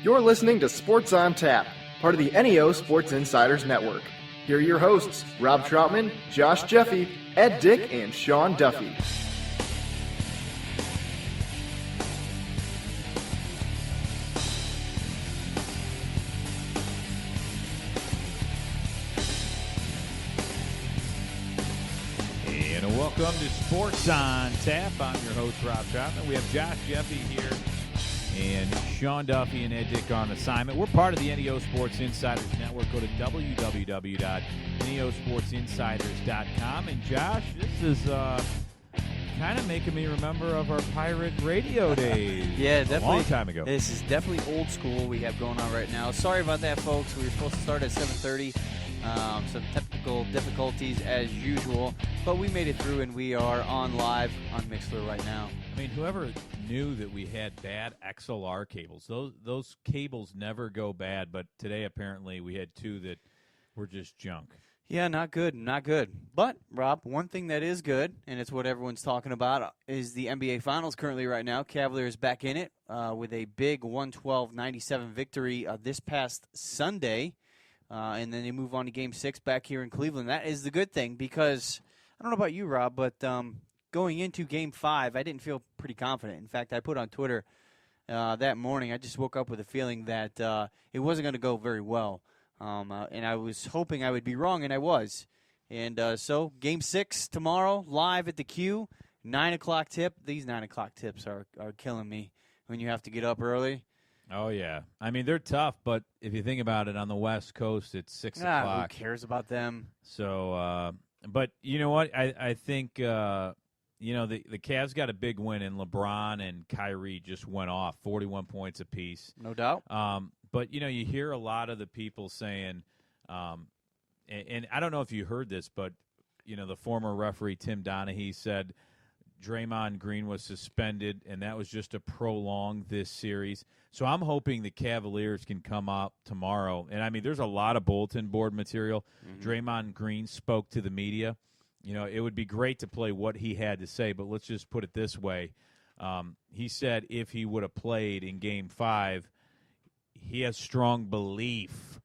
You're listening to Sports on Tap, part of the NEO Sports Insiders Network. Here are your hosts, Rob Troutman, Josh Jeffy, Ed Dick, and Sean Duffy. And welcome to Sports on Tap. I'm your host, Rob Troutman. We have Josh Jeffy here and Sean Duffy and Ed Dick on assignment. We're part of the NEO Sports Insiders Network. Go to www.neosportsinsiders.com. And Josh, this is kind of making me remember of our pirate radio days. Yeah, definitely. A long time ago. This is definitely old school we have going on right now. Sorry about that, folks. We were supposed to start at 7:30. Some technical difficulties as usual, but we made it through and we are on live on Mixler right now. I mean, whoever knew that we had bad XLR cables? Those cables never go bad, but today apparently we had two that were just junk. Yeah, not good, not good. But, Rob, one thing that is good, and it's what everyone's talking about, is the NBA Finals currently right now. Cavaliers back in it with a big 112-97 victory this past Sunday. And then they move on to Game 6 back here in Cleveland. That is the good thing because, I don't know about you, Rob, but going into Game 5, I didn't feel pretty confident. In fact, I put on Twitter that morning, I just woke up with a feeling that it wasn't going to go very well. And I was hoping I would be wrong, and I was. And so Game 6 tomorrow, live at the Q, 9 o'clock tip. These 9 o'clock tips are killing me when you have to get up early. Oh, yeah. I mean, they're tough, but if you think about it, on the West Coast, it's 6 o'clock. Who cares about them? So, but you know what? I think, the Cavs got a big win, and LeBron and Kyrie just went off, 41 points apiece. No doubt. But, you hear a lot of the people saying, and I don't know if you heard this, but, the former referee Tim Donaghy said Draymond Green was suspended, and that was just to prolong this series. So I'm hoping the Cavaliers can come up tomorrow. And, I mean, there's a lot of bulletin board material. Mm-hmm. Draymond Green spoke to the media. It would be great to play what he had to say, but let's just put it this way. He said if he would have played in Game 5, he has strong belief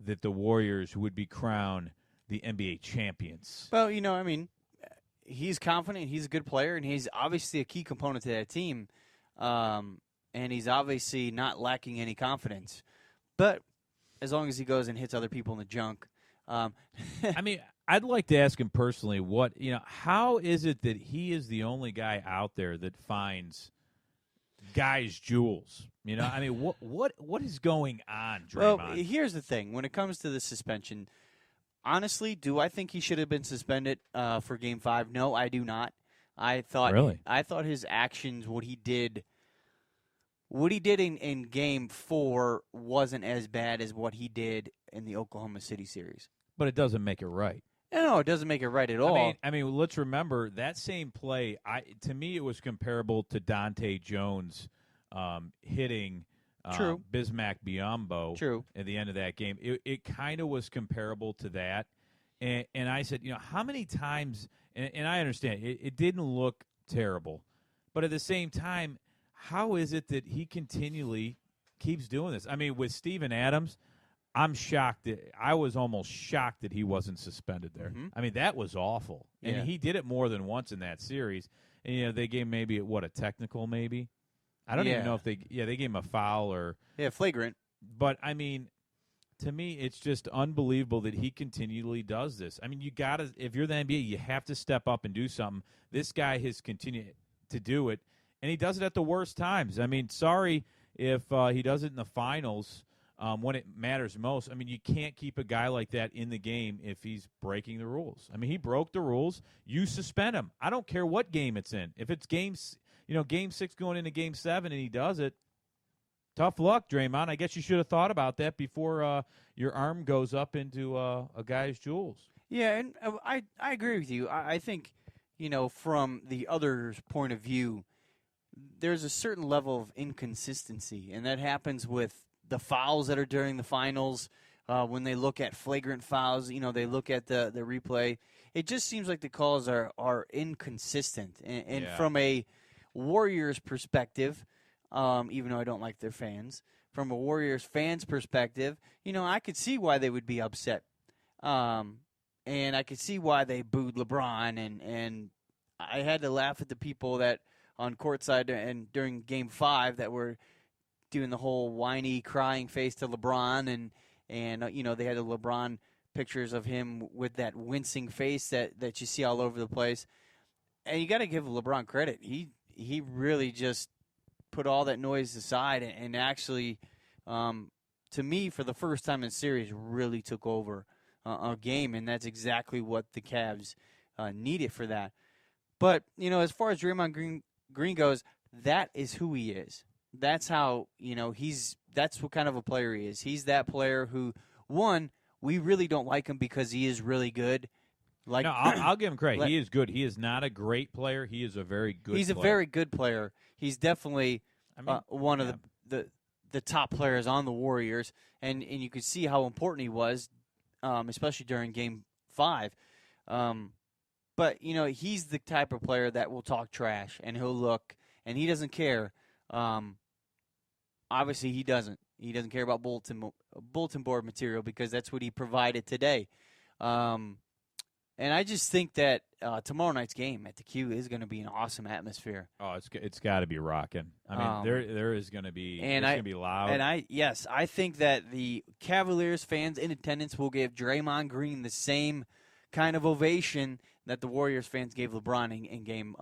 that the Warriors would be crowned the NBA champions. Well, he's confident, he's a good player, and he's obviously a key component to that team. And he's obviously not lacking any confidence. But as long as he goes and hits other people in the junk. I mean, I'd like to ask him personally how is it that he is the only guy out there that finds guys' jewels? I mean, what is going on, Draymond? Well, here's the thing. When it comes to the suspension, honestly, do I think he should have been suspended for Game 5? No, I do not. I thought his actions, what he did in Game 4 wasn't as bad as what he did in the Oklahoma City series. But it doesn't make it right. No, it doesn't make it right at all. I mean, let's remember that same play. To me, it was comparable to Dante Jones hitting Bismack Biyombo at the end of that game. It kind of was comparable to that. And I said, how many times, and I understand, it didn't look terrible. But at the same time, how is it that he continually keeps doing this? I mean, with Steven Adams, I'm shocked. I was almost shocked that he wasn't suspended there. Mm-hmm. I mean, that was awful. And he did it more than once in that series. And, they gave maybe, a technical maybe? I don't even know if they gave him a foul or. Yeah, flagrant. But, I mean, to me, it's just unbelievable that he continually does this. I mean, if you're the NBA, you have to step up and do something. This guy has continued to do it, and he does it at the worst times. I mean, sorry if he does it in the finals when it matters most. I mean, you can't keep a guy like that in the game if he's breaking the rules. I mean, he broke the rules. You suspend him. I don't care what game it's in. If it's Game 6 going into Game 7 and he does it, tough luck, Draymond. I guess you should have thought about that before your arm goes up into a guy's jewels. Yeah, and I agree with you. I think, from the other's point of view, there's a certain level of inconsistency, and that happens with the fouls that are during the finals. When they look at flagrant fouls, they look at the replay. It just seems like the calls are inconsistent. And from a Warriors perspective, even though I don't like their fans. From a Warriors fans' perspective, I could see why they would be upset. And I could see why they booed LeBron, and I had to laugh at the people that on courtside and during Game 5 that were doing the whole whiny, crying face to LeBron, and they had the LeBron pictures of him with that wincing face that you see all over the place. And you got to give LeBron credit. He really just put all that noise aside and actually, to me, for the first time in the series, really took over a game, and that's exactly what the Cavs needed for that. But, as far as Draymond Green goes, that is who he is. That's how, that's what kind of a player he is. He's that player who, one, we really don't like him because he is really good. No, I'll give him credit. He is good. He is not a great player. He is a very good player. He's a very good player. He's definitely one of the top players on the Warriors, and you could see how important he was, especially during Game 5. But, he's the type of player that will talk trash, and he'll look, and he doesn't care. Obviously, he doesn't. He doesn't care about bulletin board material because that's what he provided today. And I just think that tomorrow night's game at the Q is going to be an awesome atmosphere. Oh, it's got to be rocking. I mean, there is going to be loud. And I think that the Cavaliers fans in attendance will give Draymond Green the same kind of ovation that the Warriors fans gave LeBron in Game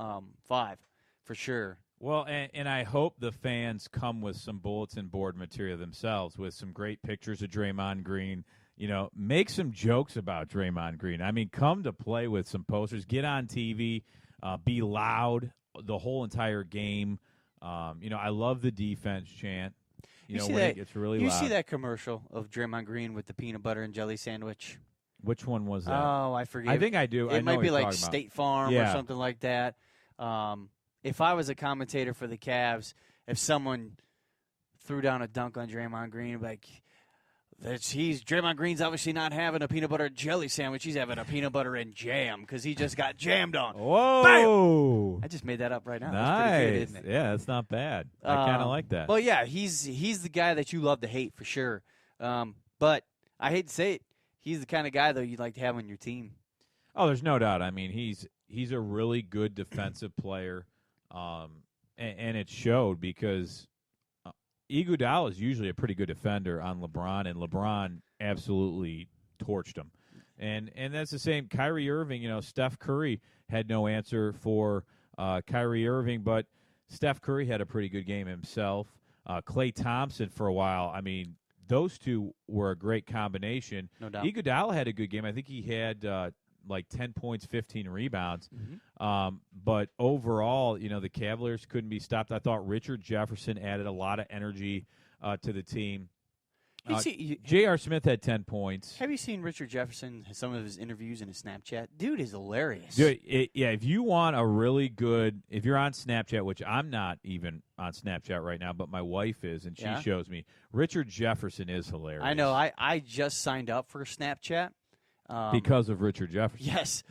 5, for sure. Well, and I hope the fans come with some bulletin board material themselves, with some great pictures of Draymond Green. Make some jokes about Draymond Green. I mean, come to play with some posters. Get on TV. Be loud the whole entire game. I love the defense chant. When it gets really loud. You see that commercial of Draymond Green with the peanut butter and jelly sandwich? Which one was that? Oh, I forget. I think I do. It might be like State Farm or something like that. If I was a commentator for the Cavs, if someone threw down a dunk on Draymond Green, like, Draymond Green's obviously not having a peanut butter and jelly sandwich. He's having a peanut butter and jam because he just got jammed on. Whoa! Bam! I just made that up right now. Nice. That's pretty good, isn't it? Yeah, that's not bad. I kind of like that. Well, yeah, he's the guy that you love to hate for sure. But I hate to say it, he's the kind of guy, though, you'd like to have on your team. Oh, there's no doubt. I mean, he's a really good defensive player, and it showed because Iguodala is usually a pretty good defender on LeBron, and LeBron absolutely torched him. And that's the same. Kyrie Irving, Steph Curry had no answer for Kyrie Irving, but Steph Curry had a pretty good game himself. Klay Thompson for a while. I mean, those two were a great combination. No doubt. Iguodala had a good game. I think he had like 10 points, 15 rebounds. Mm-hmm. But overall, the Cavaliers couldn't be stopped. I thought Richard Jefferson added a lot of energy to the team. J.R. Smith had 10 points. Have you seen Richard Jefferson, some of his interviews in his Snapchat? Dude is hilarious. Dude, if you want a really good – if you're on Snapchat, which I'm not even on Snapchat right now, but my wife is, and she shows me, Richard Jefferson is hilarious. I know. I just signed up for Snapchat. Because of Richard Jefferson. Yes.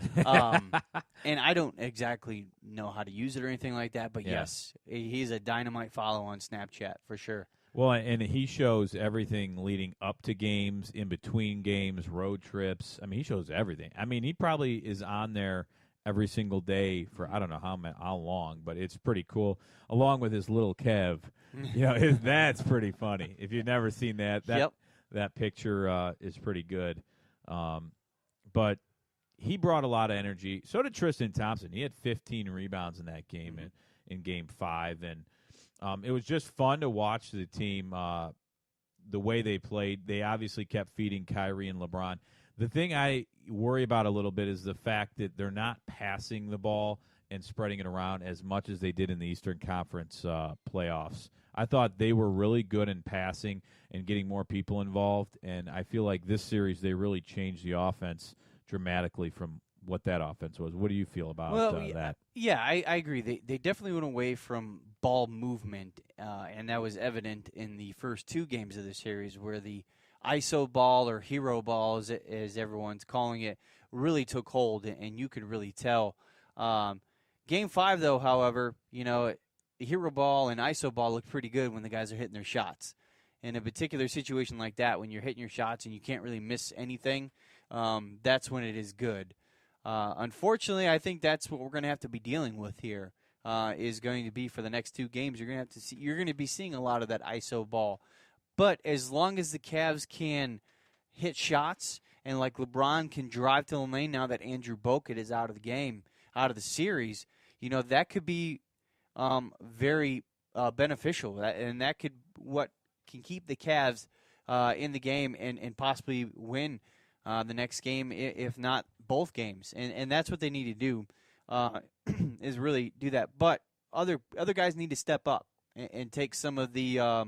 And I don't exactly know how to use it or anything like that, but yes, he's a dynamite follow on Snapchat for sure. Well, and he shows everything leading up to games, in between games, road trips. I mean, he shows everything. I mean, he probably is on there every single day for I don't know how long, but it's pretty cool. Along with his little Kev. That's pretty funny. If you've never seen that picture is pretty good. But he brought a lot of energy. So did Tristan Thompson. He had 15 rebounds in that game in Game 5. And it was just fun to watch the team, the way they played. They obviously kept feeding Kyrie and LeBron. The thing I worry about a little bit is the fact that they're not passing the ball and spreading it around as much as they did in the Eastern Conference playoffs. I thought they were really good in passing and getting more people involved, and I feel like this series they really changed the offense dramatically from what that offense was. What do you feel about that? Yeah, I agree. They definitely went away from ball movement, and that was evident in the first two games of the series where the ISO ball or hero ball, as everyone's calling it, really took hold, and you could really tell. Game 5, though, however, hero ball and iso ball look pretty good when the guys are hitting their shots. In a particular situation like that, when you're hitting your shots and you can't really miss anything, that's when it is good. Unfortunately, I think that's what we're going to have to be dealing with here. Is going to be for the next 2 games. You're going to be seeing a lot of that iso ball. But as long as the Cavs can hit shots and like LeBron can drive to the lane now that Andrew Bogut is out of the game, out of the series, that could be very beneficial. And that could what can keep the Cavs in the game and possibly win the next game, if not both games. And that's what they need to do, is really do that. But other guys need to step up and take some of the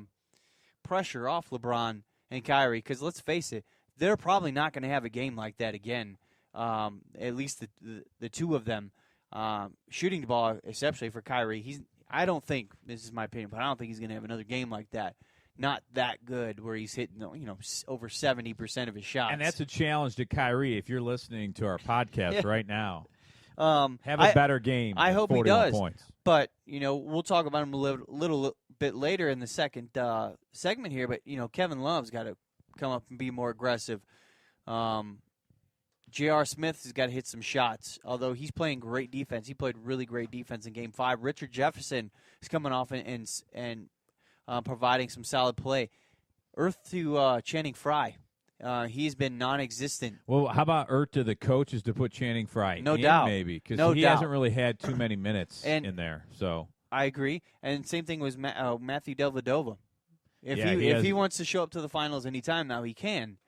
pressure off LeBron and Kyrie, because let's face it, they're probably not going to have a game like that again, at least the 2 of them. Shooting the ball, especially for Kyrie, I don't think, this is my opinion, but I don't think he's going to have another game like that. Not that good where he's hitting, over 70% of his shots. And that's a challenge to Kyrie if you're listening to our podcast right now. Have a better game. I hope 41 he does. Points. But, we'll talk about him a little bit later in the second segment here. But, Kevin Love's got to come up and be more aggressive. J.R. Smith has got to hit some shots, although he's playing great defense. He played really great defense in Game 5. Richard Jefferson is coming off and providing some solid play. Earth to Channing Frye. He's been non-existent. Well, how about Earth to the coaches to put Channing Frye no in, doubt. maybe? Because no he doubt. hasn't really had too many minutes in there. So I agree. And same thing with Matthew Dellavedova. If he wants to show up to the finals anytime now, he can.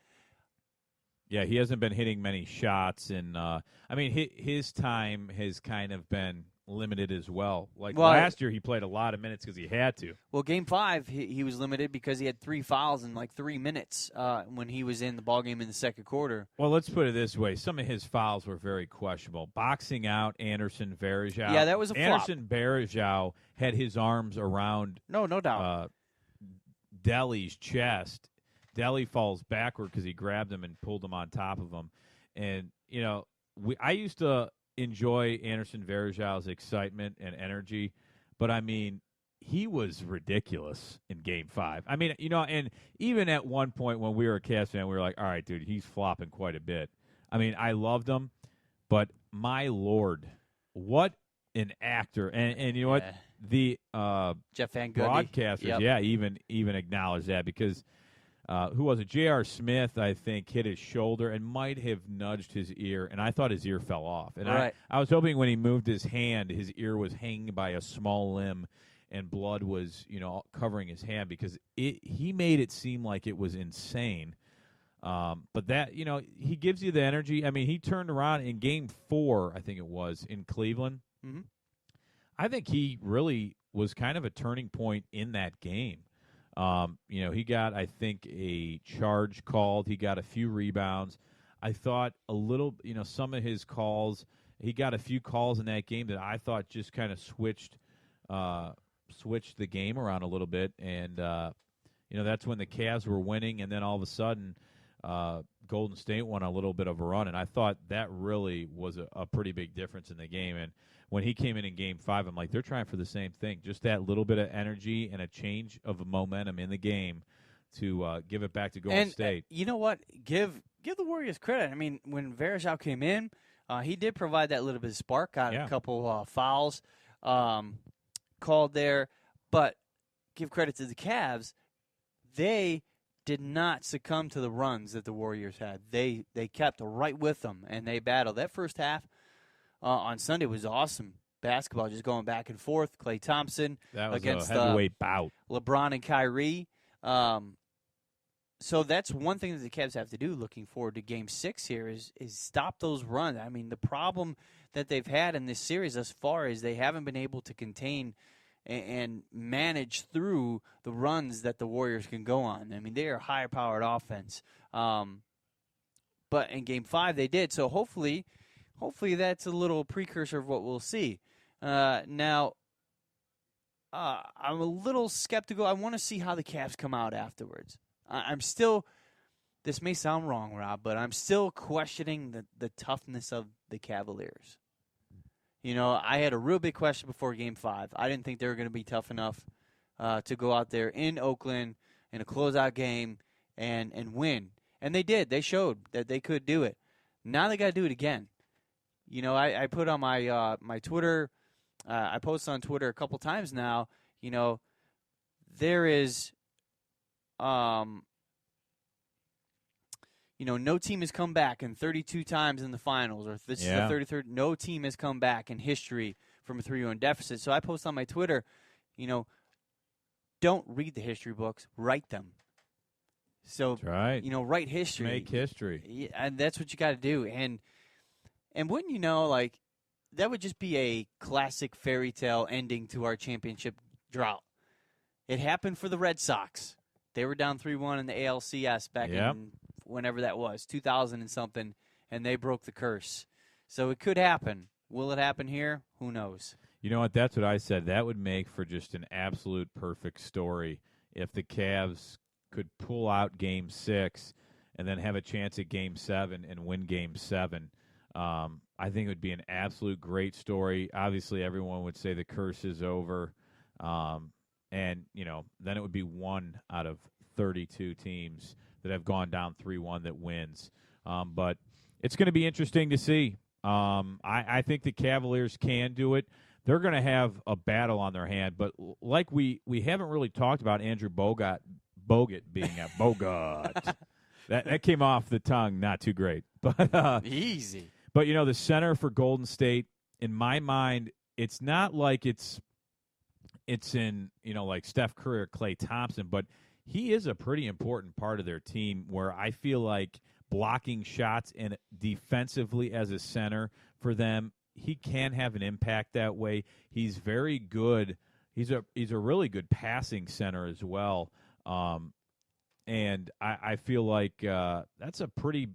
Yeah, he hasn't been hitting many shots. And, his time has kind of been limited as well. Last year, he played a lot of minutes because he had to. Well, Game 5, he was limited because he had 3 fouls in 3 minutes when he was in the ballgame in the second quarter. Well, let's put it this way. Some of his fouls were very questionable. Boxing out Anderson Varejao. Yeah, that was a flop. Anderson Varejao had his arms around no doubt. Delly's chest. Delly falls backward because he grabbed him and pulled him on top of him. And, I used to enjoy Anderson Varejao's excitement and energy, but he was ridiculous in Game 5. And even at one point when we were a Cavs fan, we were like, all right, dude, he's flopping quite a bit. I loved him, but my Lord, what an actor. And you know what? The Jeff Van Gundy. Broadcasters, even acknowledge that because who was it? J.R. Smith, I think, hit his shoulder and might have nudged his ear, and I thought his ear fell off. And right. I was hoping when he moved his hand, his ear was hanging by a small limb and blood was, covering his hand because he made it seem like it was insane. But that, he gives you the energy. He turned around in Game 4, I think it was, in Cleveland. Mm-hmm. I think he really was kind of a turning point in that game. He got, I think, a charge called. He got a few rebounds. I thought a little, some of his calls, he got a few calls in that game that I thought just kind of switched the game around a little bit. And, that's when the Cavs were winning. And then all of a sudden, Golden State won a little bit of a run. And I thought that really was a pretty big difference in the game. And when he came in Game 5, I'm like, they're trying for the same thing. Just that little bit of energy and a change of momentum in the game to give it back to Golden State. You know what? Give the Warriors credit. When Varejao came in, he did provide that little bit of spark. Got a couple fouls called there. But give credit to the Cavs. They did not succumb to the runs that the Warriors had. They kept right with them, and they battled. That first half on Sunday was awesome. Basketball just going back and forth. Klay Thompson that was against a heavyweight bout. LeBron and Kyrie. So that's one thing that the Cavs have to do looking forward to Game 6 here is stop those runs. The problem that they've had in this series thus far is they haven't been able to contain and manage through the runs that the Warriors can go on. They are high-powered offense. But in Game 5 they did. So hopefully that's a little precursor of what we'll see. Now, I'm a little skeptical. I want to see how the Cavs come out afterwards. I'm still – this may sound wrong, Rob, but I'm still questioning the toughness of the Cavaliers. I had a real big question before Game 5. I didn't think they were going to be tough enough to go out there in Oakland in a closeout game and win. And they did. They showed that they could do it. Now they got to do it again. I put on my Twitter, I posted on Twitter a couple times now, there is, no team has come back in 32 times in the finals, or this is the 33rd. No team has come back in history from a 3-1 deficit. So I post on my Twitter, don't read the history books, write them. So, that's right. Write history. Make history. Yeah, and that's what you got to do. And wouldn't you know, that would just be a classic fairy tale ending to our championship drought. It happened for the Red Sox. They were down 3-1 in the ALCS back in whenever that was, 2000 and something, and they broke the curse. So it could happen. Will it happen here? Who knows? You know what? That's what I said. That would make for just an absolute perfect story if the Cavs could pull out Game 6 and then have a chance at Game 7 and win Game 7. I think it would be an absolute great story. Obviously, everyone would say the curse is over. And, then it would be one out of 32 teams that have gone down 3-1 that wins. But it's going to be interesting to see. I think the Cavaliers can do it. They're going to have a battle on their hand. But like we haven't really talked about Andrew Bogut being a Bogut. That came off the tongue not too great. But easy. But, the center for Golden State, in my mind, it's not like it's in, like Steph Curry or Klay Thompson, but he is a pretty important part of their team where I feel like blocking shots and defensively as a center for them, he can have an impact that way. He's very good. He's a really good passing center as well. And I feel like that's a pretty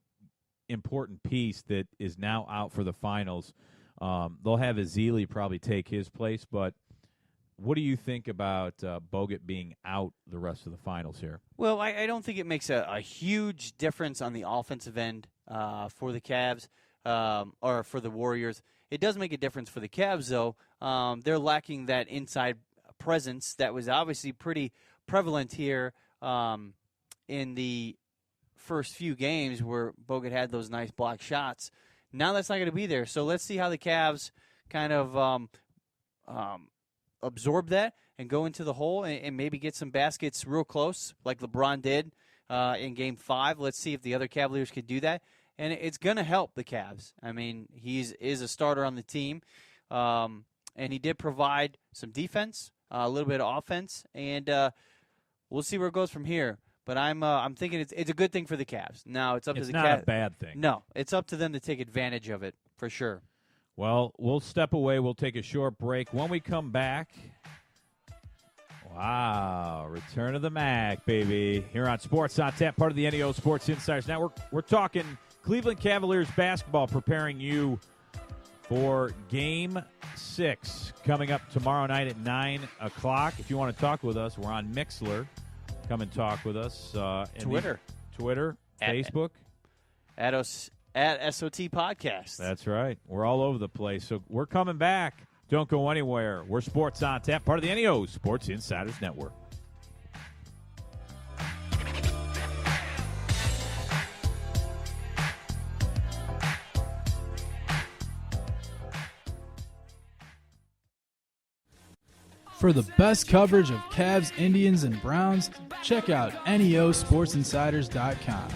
important piece that is now out for the finals. They'll have Ezeli probably take his place, but what do you think about Bogut being out the rest of the finals here? Well, I don't think it makes a huge difference on the offensive end for the Cavs or for the Warriors. It does make a difference for the Cavs, though. They're lacking that inside presence that was obviously pretty prevalent here in the first few games where Bogut had those nice block shots. Now that's not going to be there. So let's see how the Cavs kind of absorb that and go into the hole and maybe get some baskets real close like LeBron did in Game 5. Let's see if the other Cavaliers could do that. And it's going to help the Cavs. I mean, he is a starter on the team, and he did provide some defense, a little bit of offense, and we'll see where it goes from here. But I'm thinking it's a good thing for the Cavs. Now it's up to the Cavs. It's not a bad thing. No, it's up to them to take advantage of it for sure. Well, we'll step away. We'll take a short break. When we come back, wow, return of the Mac, baby. Here on Sports on Tap, part of the NEO Sports Insiders Network. We're talking Cleveland Cavaliers basketball, preparing you for Game 6 coming up tomorrow night at 9 o'clock. If you want to talk with us, we're on Mixler. Come and talk with us. Twitter, Facebook. At SOT Podcast. That's right. We're all over the place. So we're coming back. Don't go anywhere. We're Sports on Tap, part of the NEO Sports Insiders Network. For the best coverage of Cavs, Indians, and Browns, check out NEOSportsInsiders.com.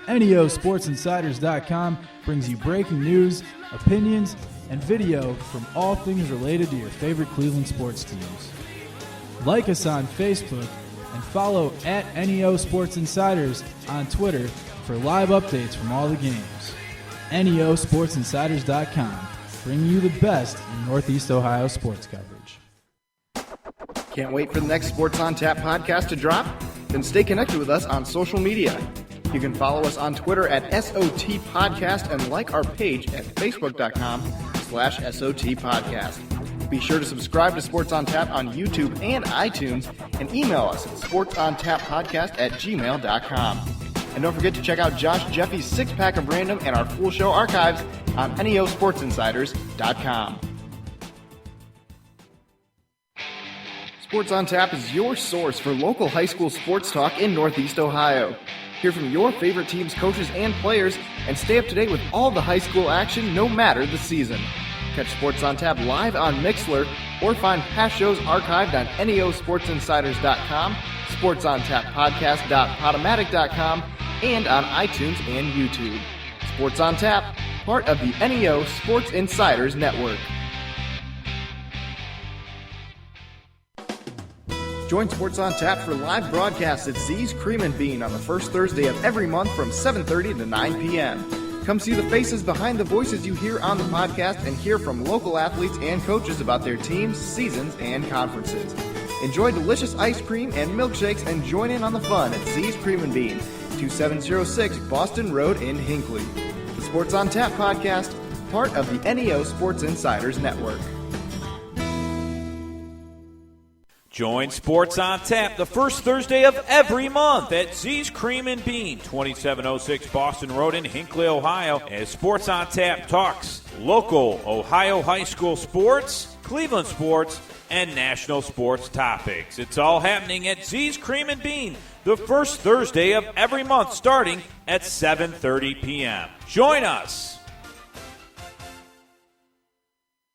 NEOSportsInsiders.com brings you breaking news, opinions, and video from all things related to your favorite Cleveland sports teams. Like us on Facebook and follow at NEO Sports Insiders on Twitter for live updates from all the games. NEOSportsInsiders.com, bringing you the best in Northeast Ohio sports coverage. Can't wait for the next Sports on Tap podcast to drop? Then stay connected with us on social media. You can follow us on Twitter at SOT Podcast and like our page at Facebook.com/SOT Podcast. Be sure to subscribe to Sports on Tap on YouTube and iTunes and email us at sportsontap.podcast@gmail.com. And don't forget to check out Josh Jeffy's six-pack of random and our full show archives on neosportsinsiders.com. Sports on Tap is your source for local high school sports talk in Northeast Ohio. Hear from your favorite teams, coaches, and players, and stay up to date with all the high school action no matter the season. Catch Sports on Tap live on Mixlr or find past shows archived on neosportsinsiders.com, sportsontap.podcast.podomatic.com, and on iTunes and YouTube. Sports on Tap, part of the NEO Sports Insiders Network. Join Sports on Tap for live broadcasts at Z's Cream and Bean on the first Thursday of every month from 7:30 to 9 p.m. Come see the faces behind the voices you hear on the podcast and hear from local athletes and coaches about their teams, seasons, and conferences. Enjoy delicious ice cream and milkshakes and join in on the fun at Z's Cream and Bean, 2706 Boston Road in Hinckley. The Sports on Tap podcast, part of the NEO Sports Insiders Network. Join Sports on Tap the first Thursday of every month at Z's Cream and Bean, 2706 Boston Road in Hinckley, Ohio, as Sports on Tap talks local Ohio high school sports, Cleveland sports, and national sports topics. It's all happening at Z's Cream and Bean the first Thursday of every month starting at 7:30 p.m. Join us.